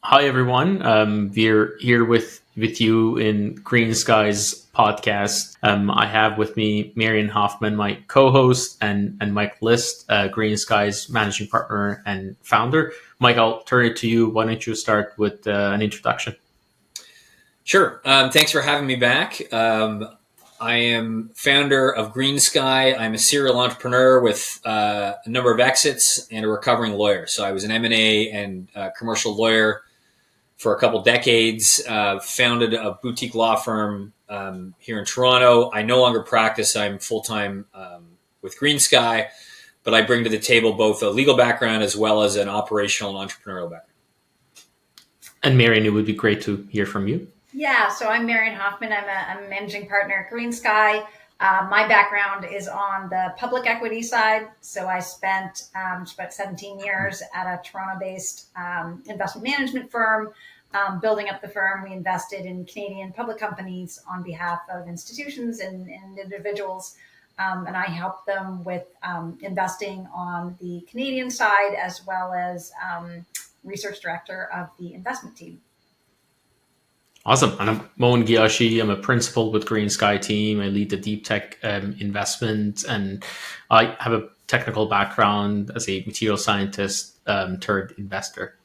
Hi, everyone. We're here with you in GreenSky's podcast. I have with me Marian Hoffman, my co-host, and Mike List, GreenSky's managing partner and founder. Mike, I'll turn it to you. Why don't you start with an introduction? Sure. Thanks for having me back. I am founder of GreenSky. I'm a serial entrepreneur with a number of exits and a recovering lawyer. So I was an M&A and commercial lawyer for a couple decades, founded a boutique law firm here in Toronto. I no longer practice. I'm full-time with GreenSky, but I bring to the table both a legal background as well as an operational and entrepreneurial background. And Marian, it would be great to hear from you. Yeah, so I'm Marian Hoffman. I'm a managing partner at GreenSky. My background is on the public equity side. So I spent about 17 years at a Toronto-based investment management firm. Building up the firm, we invested in Canadian public companies on behalf of institutions and individuals. And I helped them with investing on the Canadian side, as well as research director of the investment team. Awesome. And I'm Mohan Ghiashi. I'm a principal with GreenSky team. I lead the deep tech investment, and I have a technical background as a material scientist turned investor.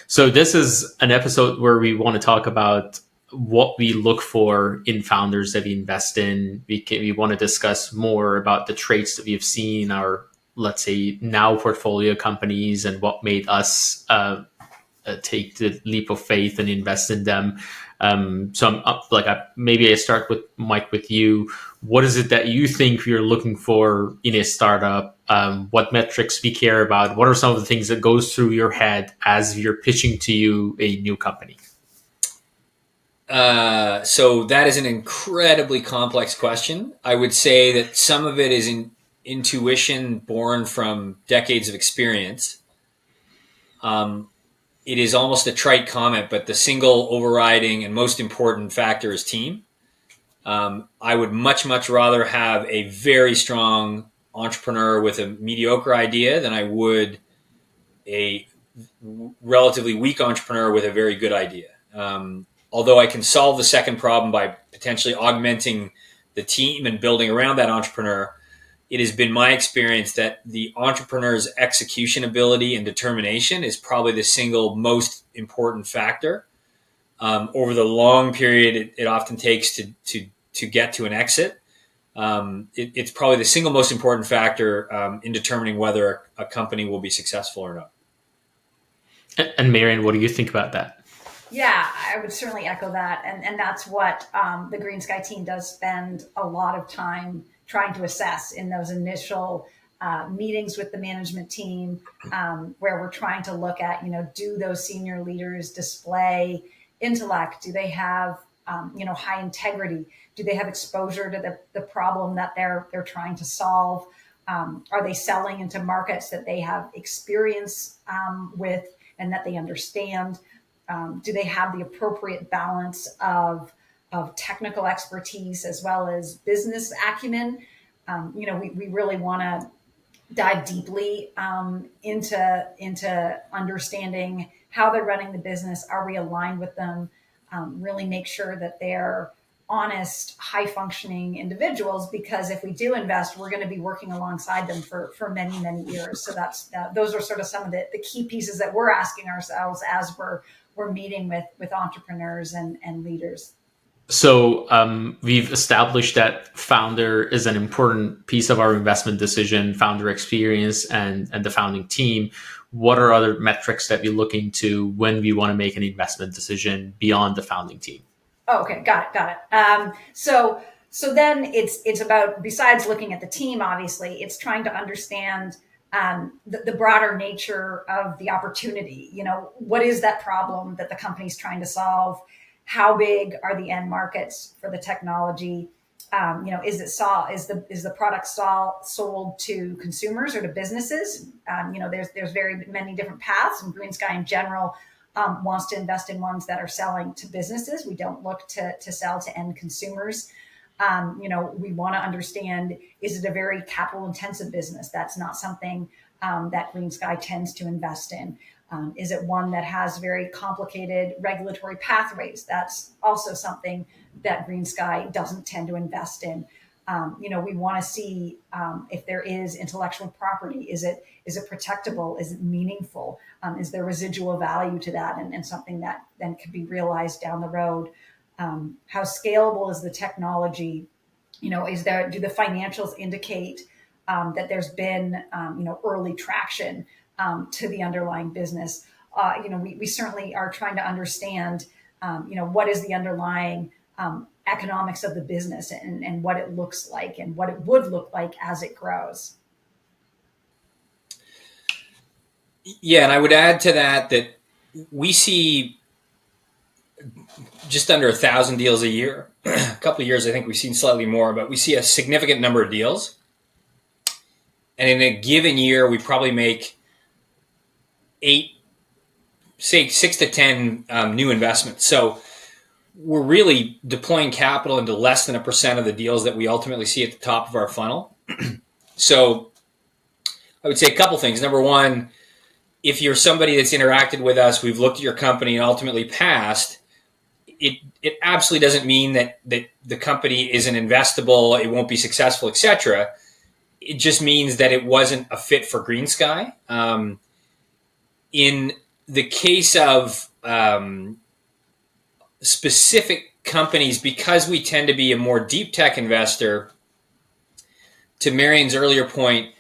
So this is an episode where we want to talk about what we look for in founders that we invest in. We want to discuss more about the traits that we've seen in our, let's say, now portfolio companies and what made us take the leap of faith and invest in them. So I'm up, maybe I start with Mike with you. What is it that you think you're looking for in a startup? What metrics we care about? What are some of the things that goes through your head as you're pitching to you a new company? So that is an incredibly complex question. I would say that some of it is intuition born from decades of experience. It is almost a trite comment, but the single overriding and most important factor is team. I would much rather have a very strong entrepreneur with a mediocre idea than I would a relatively weak entrepreneur with a very good idea. Although I can solve the second problem by potentially augmenting the team and building around that entrepreneur, it has been my experience that the entrepreneur's execution ability and determination is probably the single most important factor. Over the long period it often takes to get to an exit, it's probably the single most important factor in determining whether a company will be successful or not. And Marian, what do you think about that? Yeah, I would certainly echo that. And that's what the GreenSky team does spend a lot of time trying to assess in those initial meetings with the management team, where we're trying to look at, do those senior leaders display intellect? Do they have, high integrity? Do they have exposure to the problem that they're trying to solve? Are they selling into markets that they have experience with and that they understand? Do they have the appropriate balance of technical expertise as well as business acumen? We really want to dive deeply into understanding how they're running the business. Are we aligned with them? Really make sure that they're honest, high-functioning individuals, because if we do invest, we're going to be working alongside them for many, many years. So those are sort of some of the key pieces that we're asking ourselves as we're meeting with entrepreneurs and leaders. So we've established that founder is an important piece of our investment decision, founder experience, and the founding team. What are other metrics that we look into when we want to make an investment decision beyond the founding team? Oh, okay, got it. So then it's about, besides looking at the team, obviously, it's trying to understand the broader nature of the opportunity. What is that problem that the company's trying to solve? How big are the end markets for the technology? Is the product sold to consumers or to businesses? There's very many different paths, and GreenSky in general wants to invest in ones that are selling to businesses. We don't look to sell to end consumers. We want to understand, is it a very capital intensive business? That's not something that GreenSky tends to invest in. Is it one that has very complicated regulatory pathways? That's also something that GreenSky doesn't tend to invest in. We want to see if there is intellectual property. Is it protectable? Is it meaningful? Is there residual value to that, and something that then could be realized down the road? How scalable is the technology? Do the financials indicate that there's been early traction to the underlying business? We certainly are trying to understand what is the underlying economics of the business, and what it looks like and what it would look like as it grows. Yeah, and I would add to that we see just under 1,000 deals a year. A couple of years, I think we've seen slightly more, but we see a significant number of deals. And in a given year, we probably make 6 to 10 new investments. So we're really deploying capital into less than 1% of the deals that we ultimately see at the top of our funnel. So I would say a couple things. Number one, if you're somebody that's interacted with us, we've looked at your company and ultimately passed, it absolutely doesn't mean that the company isn't investable, it won't be successful, etc. It just means that it wasn't a fit for GreenSky. In the case of specific companies, because we tend to be a more deep tech investor, to Marian's earlier point,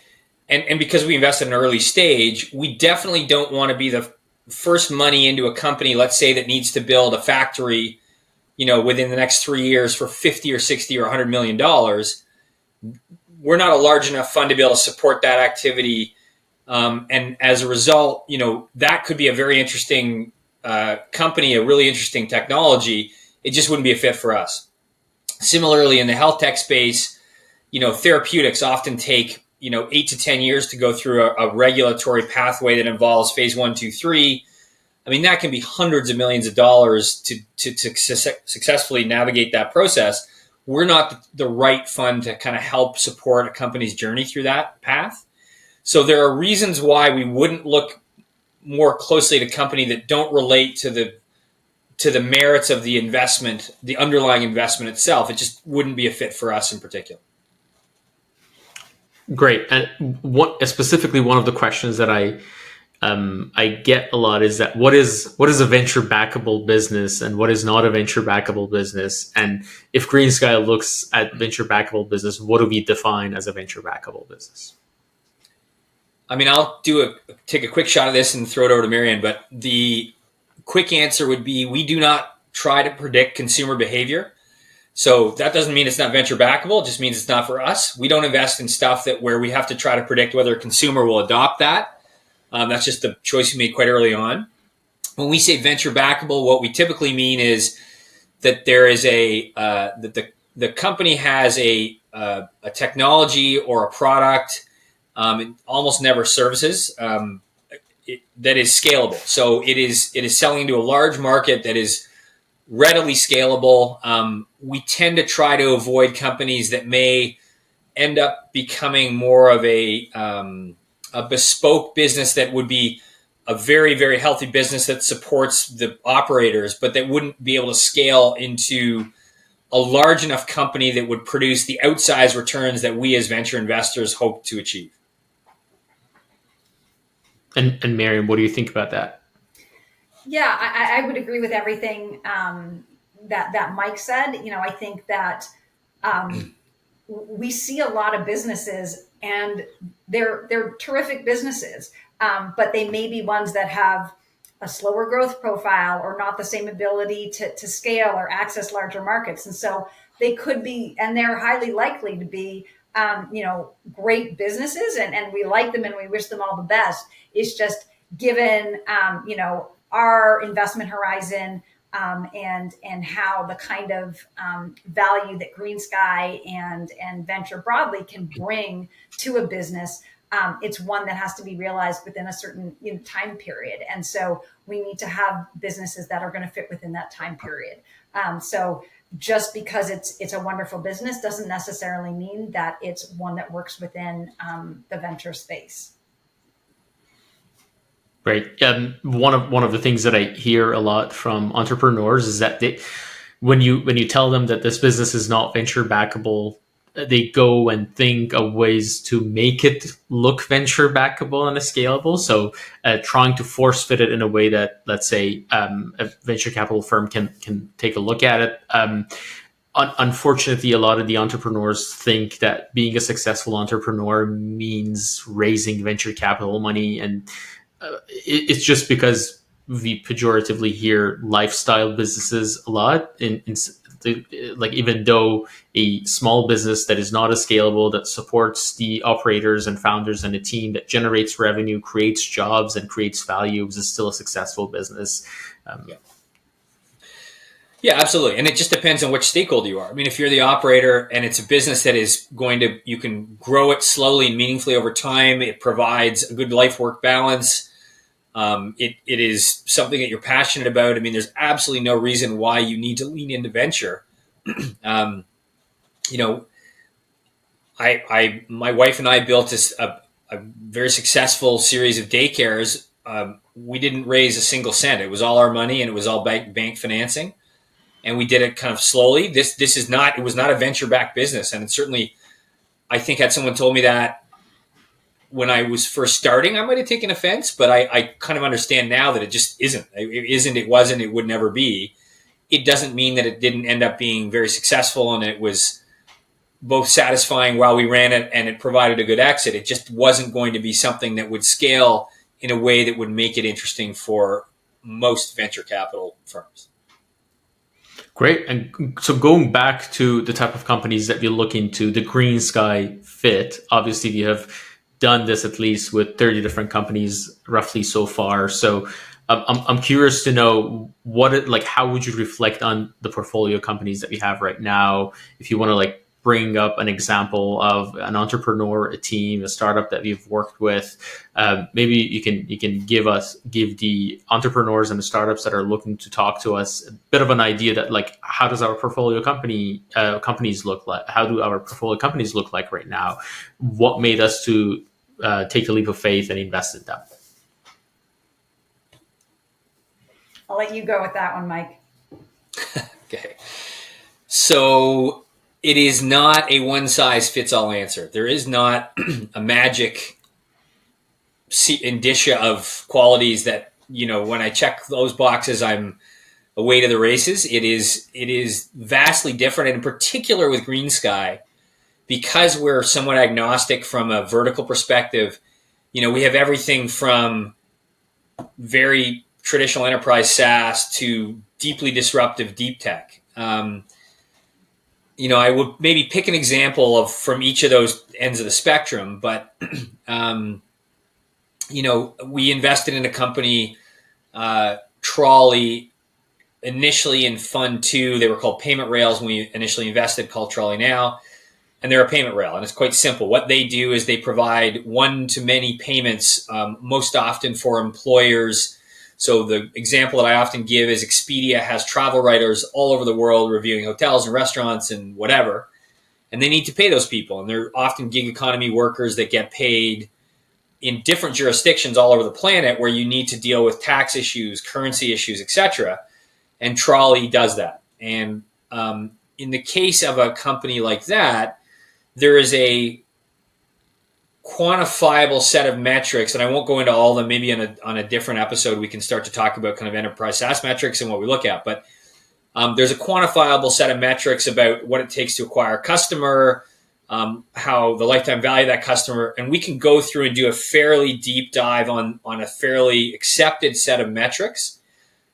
and because we invest at an early stage, we definitely don't want to be the first money into a company, let's say, that needs to build a factory, within the next 3 years for 50 or 60 or $100 million. We're not a large enough fund to be able to support that activity. And as a result, that could be a very interesting company, a really interesting technology. It just wouldn't be a fit for us. Similarly, in the health tech space, therapeutics often take 8 to 10 years to go through a regulatory pathway that involves phase 1, 2, 3. I mean, that can be hundreds of millions of dollars to successfully navigate that process. We're not the right fund to kind of help support a company's journey through that path. So there are reasons why we wouldn't look more closely at a company that don't relate to the merits of the investment, the underlying investment itself. It just wouldn't be a fit for us in particular. Great. And specifically one of the questions that I get a lot is that what is a venture backable business and what is not a venture backable business? And if GreenSky looks at venture backable business, what do we define as a venture backable business? I mean, I'll take a quick shot at this and throw it over to Marian, but the quick answer would be we do not try to predict consumer behavior. So that doesn't mean it's not venture backable. It just means it's not for us. We don't invest in stuff where we have to try to predict whether a consumer will adopt that. That's just the choice we made quite early on. When we say venture backable, what we typically mean is that there is that the company has a technology or a product, it almost never services, that is scalable. So it is selling into a large market that is readily scalable. We tend to try to avoid companies that may end up becoming more of a bespoke business that would be a very, very healthy business that supports the operators, but that wouldn't be able to scale into a large enough company that would produce the outsized returns that we as venture investors hope to achieve. And Marian, what do you think about that? Yeah, I would agree with everything that Mike said. I think that we see a lot of businesses, and they're terrific businesses, but they may be ones that have a slower growth profile or not the same ability to scale or access larger markets. And so they could be, and they're highly likely to be, great businesses, and we like them and we wish them all the best. It's just given, our investment horizon, and how the kind of value that GreenSky and venture broadly can bring to a business, it's one that has to be realized within a certain time period. And so we need to have businesses that are going to fit within that time period. So just because it's a wonderful business doesn't necessarily mean that it's one that works within the venture space. Right. One of the things that I hear a lot from entrepreneurs is that when you tell them that this business is not venture backable, they go and think of ways to make it look venture backable and scalable. So trying to force fit it in a way that, let's say, a venture capital firm can take a look at it. Unfortunately, a lot of the entrepreneurs think that being a successful entrepreneur means raising venture capital money, and it's just because we pejoratively hear lifestyle businesses a lot. Like, even though a small business that is not as scalable, that supports the operators and founders and a team, that generates revenue, creates jobs, and creates value, is still a successful business. Yeah. Yeah, absolutely. And it just depends on which stakeholder you are. I mean, if you're the operator and it's a business that is you can grow it slowly and meaningfully over time, it provides a good life work balance. It is something that you're passionate about. I mean, there's absolutely no reason why you need to lean into venture. You know, my wife and I built a very successful series of daycares. We didn't raise a single cent. It was all our money, and it was all bank financing. And we did it kind of slowly. It was not a venture backed business. And it certainly, I think, had someone told me that when I was first starting, I might have taken offense, but I kind of understand now that it just isn't. It wasn't, it would never be. It doesn't mean that it didn't end up being very successful and it was both satisfying while we ran it and it provided a good exit. It just wasn't going to be something that would scale in a way that would make it interesting for most venture capital firms. Great. And so going back to the type of companies that you look into, the GreenSky fit, obviously you have done this at least with 30 different companies roughly so far. So I'm curious to know how would you reflect on the portfolio companies that we have right now? If you want to bring up an example of an entrepreneur, a team, a startup that we've worked with, maybe you can give the entrepreneurs and the startups that are looking to talk to us a bit of an idea that how does our portfolio companies look like? How do our portfolio companies look like right now? What made us to take the leap of faith and invest in them? I'll let you go with that one, Mike. Okay. So it is not a one-size-fits-all answer. There is not a magic indicia of qualities that, when I check those boxes, I'm away to the races. It is vastly different, and in particular with GreenSky, because we're somewhat agnostic from a vertical perspective. We have everything from very traditional enterprise SaaS to deeply disruptive deep tech. I would maybe pick an example from each of those ends of the spectrum, but, we invested in a company, Trolley, initially in Fund 2. They were called Payment Rails when we initially invested, called Trolley now. And they're a payment rail, and it's quite simple. What they do is they provide one-to-many payments, most often for employers. So the example that I often give is Expedia has travel writers all over the world reviewing hotels and restaurants and whatever, and they need to pay those people. And they're often gig economy workers that get paid in different jurisdictions all over the planet where you need to deal with tax issues, currency issues, etc. And Trolley does that. And in the case of a company like that, there is a quantifiable set of metrics, and I won't go into all of them. Maybe on a different episode, we can start to talk about kind of enterprise SaaS metrics and what we look at. But there's a quantifiable set of metrics about what it takes to acquire a customer, how the lifetime value of that customer, and we can go through and do a fairly deep dive on a fairly accepted set of metrics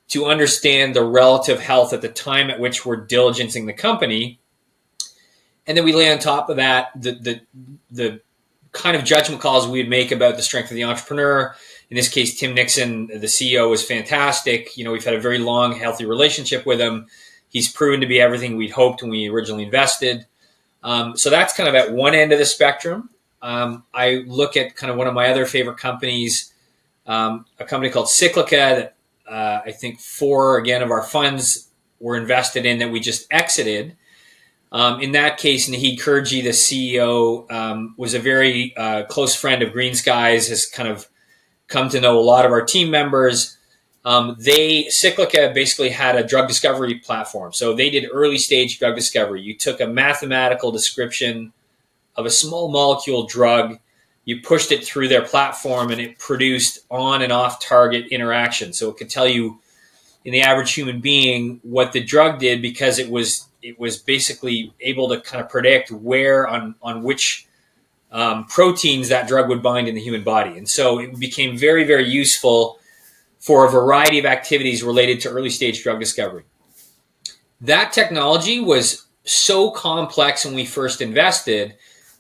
to understand the relative health at the time at which we're diligencing the company. And then we lay on top of that the kind of judgment calls we'd make about the strength of the entrepreneur. In this case, Tim Nixon, the CEO, was fantastic. We've had a very long, healthy relationship with him. He's proven to be everything we'd hoped when we originally invested. So that's kind of at one end of the spectrum. I look at kind of one of my other favorite companies, a company called Cyclica that I think 4, again, of our funds were invested in that we just exited. In that case, Naheed Kurji, the CEO, was a very close friend of GreenSky's, has kind of come to know a lot of our team members. Cyclica basically had a drug discovery platform. So they did early stage drug discovery. You took a mathematical description of a small molecule drug, you pushed it through their platform, and it produced on and off target interaction. So it could tell you in the average human being what the drug did, because it was basically able to kind of predict where on which proteins that drug would bind in the human body. And so it became very, very useful for a variety of activities related to early stage drug discovery. That technology was so complex when we first invested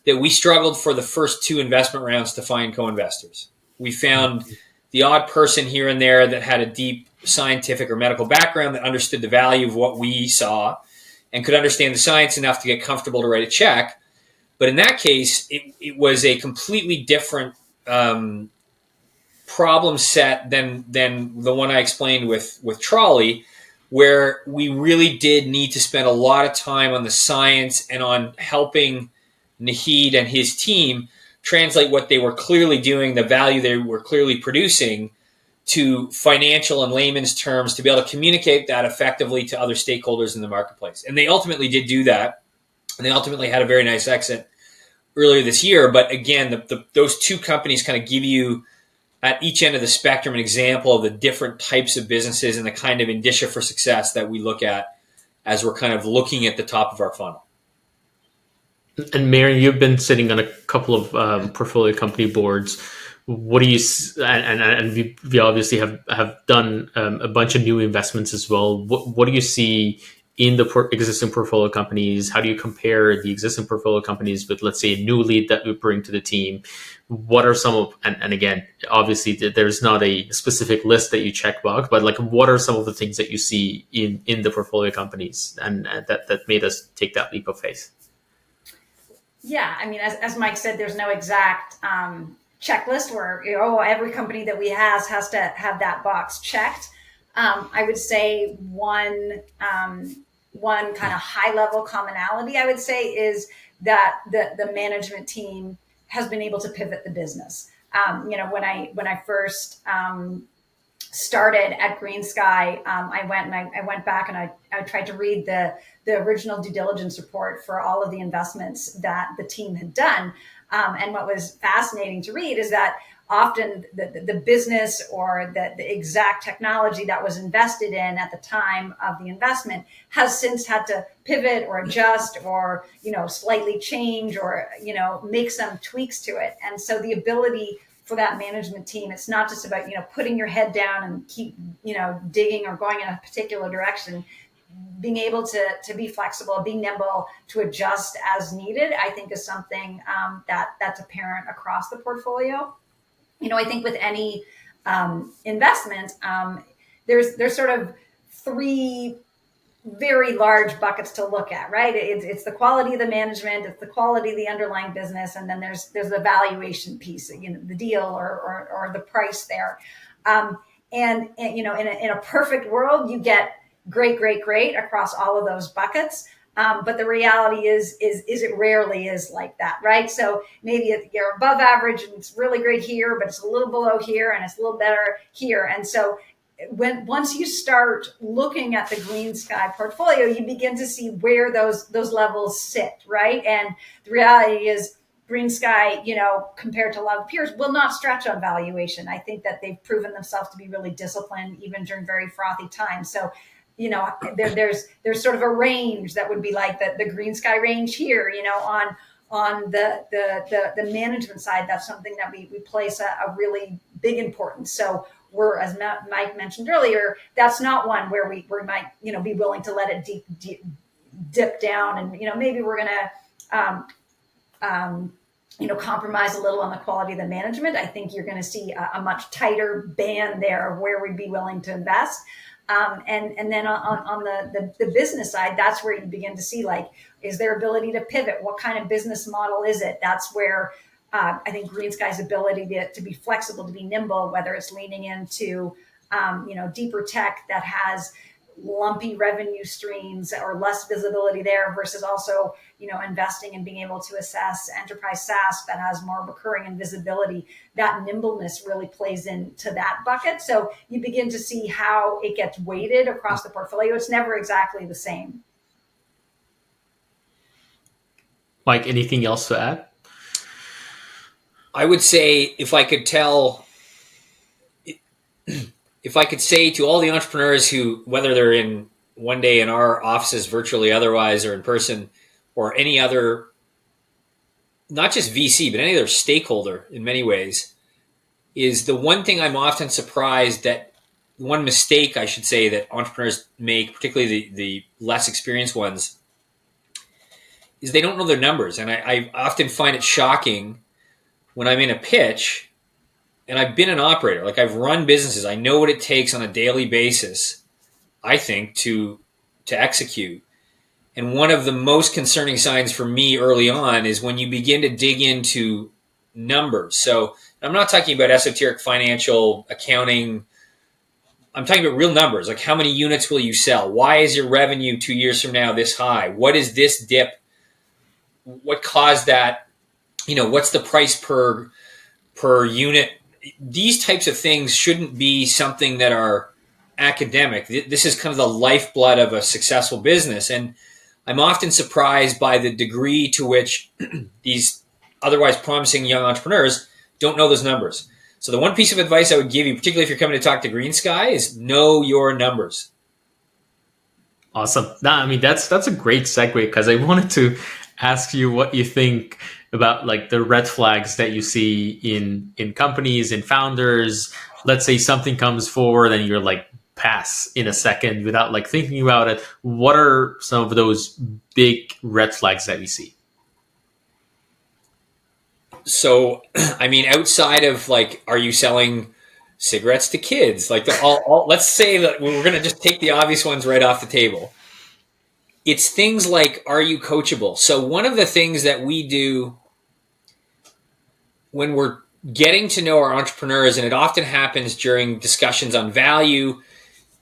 that we struggled for the first 2 investment rounds to find co-investors. We found the odd person here and there that had a deep scientific or medical background that understood the value of what we saw and could understand the science enough to get comfortable to write a check. But in that case, it was a completely different problem set than the one I explained with Trolley, where we really did need to spend a lot of time on the science and on helping Naheed and his team translate what they were clearly doing, the value they were clearly producing, to financial and layman's terms, to be able to communicate that effectively to other stakeholders in the marketplace. And they ultimately did do that. And they ultimately had a very nice exit earlier this year. But again, those 2 companies kind of give you, at each end of the spectrum, an example of the different types of businesses and the kind of indicia for success that we look at as we're kind of looking at the top of our funnel. And Maran, you've been sitting on a couple of portfolio company boards. What do you, and we obviously have done a bunch of new investments as well. What do you see in the existing portfolio companies? How do you compare the existing portfolio companies with, let's say, a new lead that we bring to the team? What are some of, and again, obviously there's not a specific list that you check box, but like, what are some of the things that you see in the portfolio companies and that made us take that leap of faith? Yeah, I mean, as Mike said, there's no exact checklist where every company that we has to have that box checked. I would say one kind of high level commonality, I would say, is that the management team has been able to pivot the business. When I first started at GreenSky, I went back and I tried to read the original due diligence report for all of the investments that the team had done. And what was fascinating to read is that often the business or the exact technology that was invested in at the time of the investment has since had to pivot or adjust or, slightly change or, make some tweaks to it. And so the ability for that management team, it's not just about, putting your head down and keep, digging or going in a particular direction. Being able to be flexible, be nimble, to adjust as needed, I think is something that's apparent across the portfolio. I think with any investment, there's sort of 3 very large buckets to look at, right? It's the quality of the management, it's the quality of the underlying business, and then there's the valuation piece, the deal or the price there. And in a perfect world, you get great across all of those buckets. But the reality is it rarely is like that, right? So maybe you're above average and it's really great here, but it's a little below here and it's a little better here. And so once you start looking at the GreenSky portfolio, you begin to see where those levels sit, right? And the reality is GreenSky, compared to a lot of peers, will not stretch on valuation. I think that they've proven themselves to be really disciplined, even during very frothy times. So there's sort of a range that would be like the GreenSky range here, on the management side. That's something that we place a really big importance. So we're, as Mike mentioned earlier, that's not one where we might, be willing to let it dip down. And, maybe we're going to, compromise a little on the quality of the management. I think you're going to see a much tighter band there of where we'd be willing to invest. And then on the business side, that's where you begin to see, like, is there ability to pivot? What kind of business model is it? That's where I think GreenSky's ability to be flexible, to be nimble, whether it's leaning into, deeper tech that has lumpy revenue streams or less visibility there versus also, investing and being able to assess enterprise SaaS that has more recurring and visibility. That nimbleness really plays into that bucket. So you begin to see how it gets weighted across the portfolio. It's never exactly the same. Mike, anything else to add? I would say if I could say to all the entrepreneurs who, whether they're in one day in our offices, virtually otherwise, or in person, or any other, not just VC, but any other stakeholder in many ways, is the one thing I'm often surprised that, one mistake I should say that entrepreneurs make, particularly the less experienced ones, is they don't know their numbers. And I often find it shocking when I'm in a pitch, and I've been an operator, like I've run businesses. I know what it takes on a daily basis, I think, to execute. And one of the most concerning signs for me early on is when you begin to dig into numbers. So I'm not talking about esoteric financial accounting. I'm talking about real numbers, like how many units will you sell? Why is your revenue 2 years from now this high? What is this dip? What caused that? What's the price per unit? These types of things shouldn't be something that are academic. This is kind of the lifeblood of a successful business. And I'm often surprised by the degree to which these otherwise promising young entrepreneurs don't know those numbers. So the one piece of advice I would give you, particularly if you're coming to talk to GreenSky, is know your numbers. Awesome. That's a great segue, because I wanted to ask you what you think about like the red flags that you see in companies, in founders. Let's say something comes forward and you're like, pass in a second without like thinking about it. What are some of those big red flags that we see? So, outside of like, are you selling cigarettes to kids? Like let's say that we're going to just take the obvious ones right off the table. It's things like, are you coachable? So one of the things that we do when we're getting to know our entrepreneurs, and it often happens during discussions on value,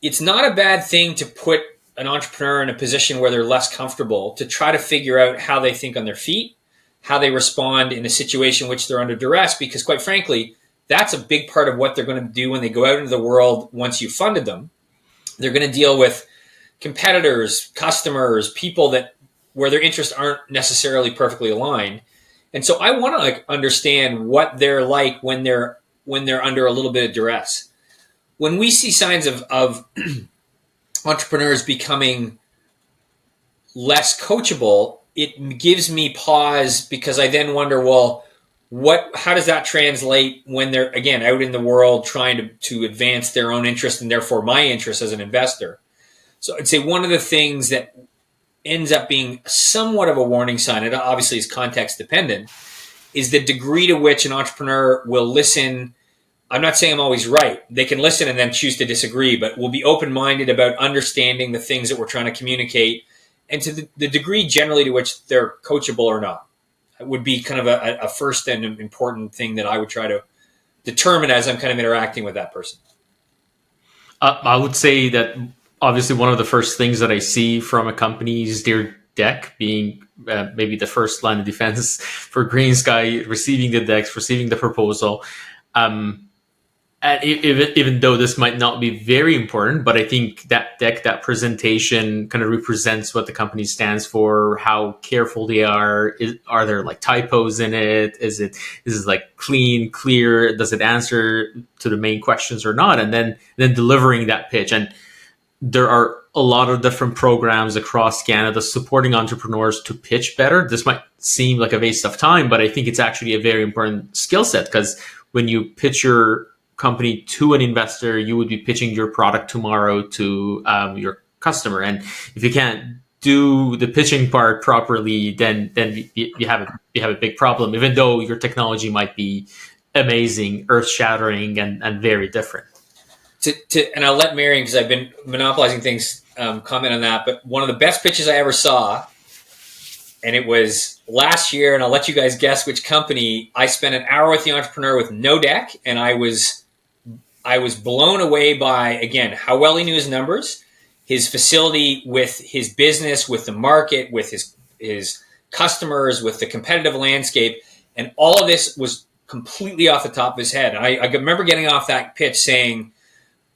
it's not a bad thing to put an entrepreneur in a position where they're less comfortable, to try to figure out how they think on their feet, how they respond in a situation in which they're under duress, because quite frankly, that's a big part of what they're going to do when they go out into the world once you've funded them. They're going to deal with competitors, customers, people where their interests aren't necessarily perfectly aligned. And so I want to understand what they're like when they're under a little bit of duress. When we see signs of entrepreneurs becoming less coachable, it gives me pause, because I then wonder, well, how does that translate when they're, again, out in the world trying to advance their own interest and therefore my interest as an investor? So I'd say one of the things that ends up being somewhat of a warning sign, it obviously is context dependent, is the degree to which an entrepreneur will listen. I'm not saying I'm always right. They can listen and then choose to disagree, but will be open-minded about understanding the things that we're trying to communicate, and to the degree generally to which they're coachable or not. It would be kind of a first and important thing that I would try to determine as I'm kind of interacting with that person. I would say that obviously one of the first things that I see from a company is their deck being maybe the first line of defense for GreenSky, receiving the decks, receiving the proposal. And even though this might not be very important, but I think that deck, that presentation kind of represents what the company stands for, how careful they are. Are there like typos in it? Is it like clean, clear? Does it answer to the main questions or not? And then delivering that pitch. And there are a lot of different programs across Canada supporting entrepreneurs to pitch better. This might seem like a waste of time, but I think it's actually a very important skill set, because when you pitch your company to an investor, you would be pitching your product tomorrow to your customer. And if you can't do the pitching part properly, then you have a big problem, even though your technology might be amazing, earth-shattering, and very different. And I'll let Marian, because I've been monopolizing things, comment on that. But one of the best pitches I ever saw, and it was last year, and I'll let you guys guess which company. I spent an hour with the entrepreneur with no deck, and I was blown away by, again, how well he knew his numbers his facility, with his business, with the market, with his customers, with the competitive landscape. And all of this was completely off the top of his head. And I remember getting off that pitch saying,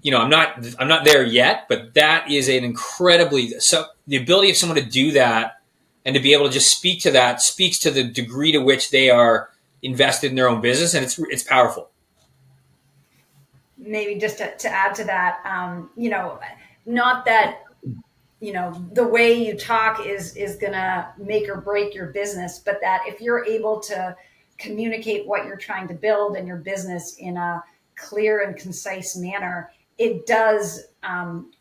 I'm not there yet, but that is an incredibly, so the ability of someone to do that and to be able to just speak to that speaks to the degree to which they are invested in their own business. And it's powerful. Maybe just to add to that, not that, the way you talk is going to make or break your business, but that if you're able to communicate what you're trying to build in your business in a clear and concise manner, it does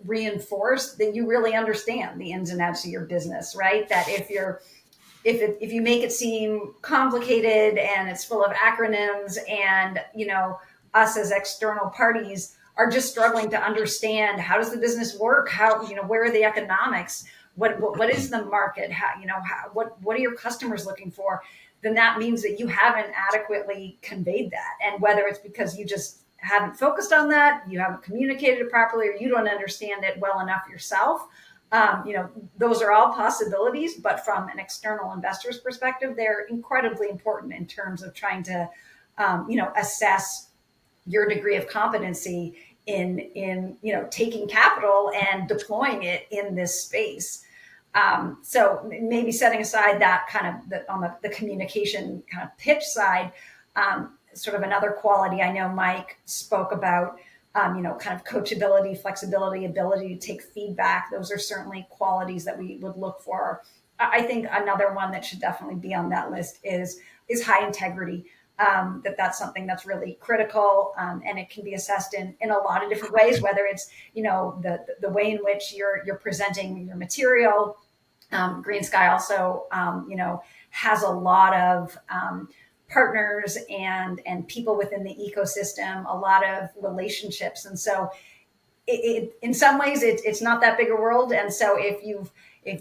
reinforce that you really understand the ins and outs of your business, right? That if you make it seem complicated and it's full of acronyms and, us as external parties are just struggling to understand, how does the business work? How, where are the economics? What is the market? What are your customers looking for? Then that means that you haven't adequately conveyed that. And whether it's because you just haven't focused on that, you haven't communicated it properly, or you don't understand it well enough yourself, those are all possibilities. But from an external investor's perspective, they're incredibly important in terms of trying to, assess your degree of competency in taking capital and deploying it in this space. So maybe setting aside that kind of on the communication kind of pitch side, sort of another quality I know Mike spoke about, kind of coachability, flexibility, ability to take feedback. Those are certainly qualities that we would look for. I think another one that should definitely be on that list is high integrity. That's something that's really critical, and it can be assessed in a lot of different ways, whether it's, the way in which you're presenting your material. GreenSky also, has a lot of partners and people within the ecosystem, a lot of relationships. And so it in some ways, it's not that big a world. And so if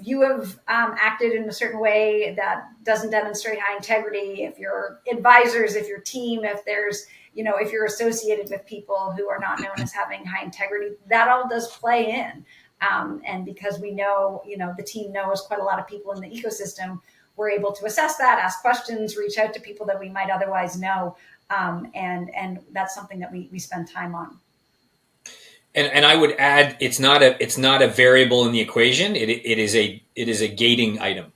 you have acted in a certain way that doesn't demonstrate high integrity, if your advisors, if your team, if there's, if you're associated with people who are not known as having high integrity, that all does play in. And because we know, the team knows quite a lot of people in the ecosystem, we're able to assess that, ask questions, reach out to people that we might otherwise know. And that's something that we spend time on. And I would add, it's not a variable in the equation. It is a gating item.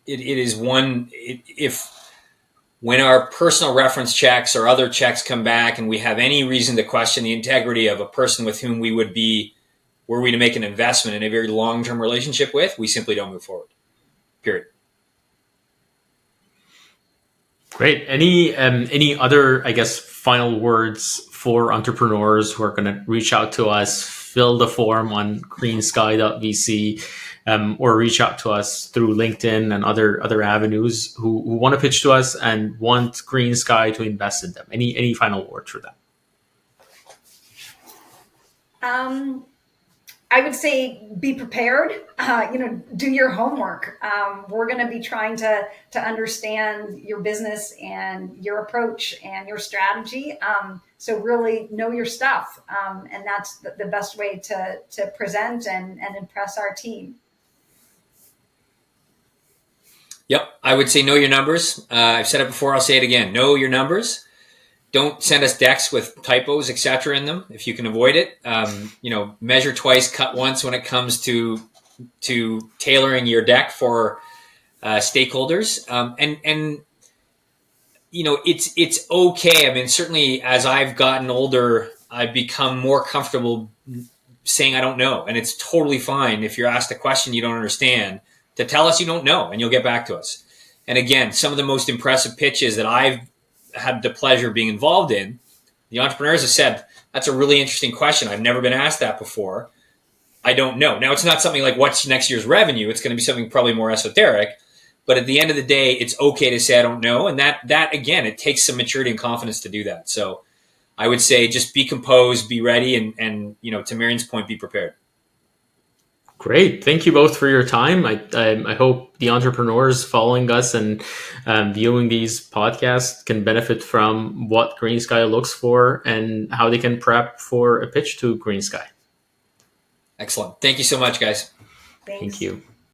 It is one, if when our personal reference checks or other checks come back and we have any reason to question the integrity of a person with whom were we to make an investment in a very long-term relationship with, we simply don't move forward. Period. Great. Any other, I guess, final words for entrepreneurs who are going to reach out to us, fill the form on greensky.vc, or reach out to us through LinkedIn and other avenues who want to pitch to us and want GreenSky to invest in them? Any final words for them? I would say be prepared, do your homework. We're going to be trying to understand your business and your approach and your strategy. So really know your stuff. And that's the best way to present and impress our team. Yep. I would say know your numbers. I've said it before. I'll say it again. Know your numbers. Don't send us decks with typos, etc. in them if you can avoid it. Measure twice, cut once when it comes to tailoring your deck for stakeholders. It's okay. I mean, certainly as I've gotten older, I've become more comfortable saying I don't know, and it's totally fine if you're asked a question you don't understand to tell us you don't know, and you'll get back to us. And again, some of the most impressive pitches that I've had the pleasure of being involved in, the entrepreneurs have said, that's a really interesting question. I've never been asked that before. I don't know. Now, it's not something like what's next year's revenue. It's going to be something probably more esoteric. But at the end of the day, it's okay to say I don't know. And that again, it takes some maturity and confidence to do that. So I would say just be composed, be ready, and to Marian's point, be prepared. Great. Thank you both for your time. I hope the entrepreneurs following us and viewing these podcasts can benefit from what GreenSky looks for and how they can prep for a pitch to GreenSky. Excellent. Thank you so much, guys. Thanks. Thank you.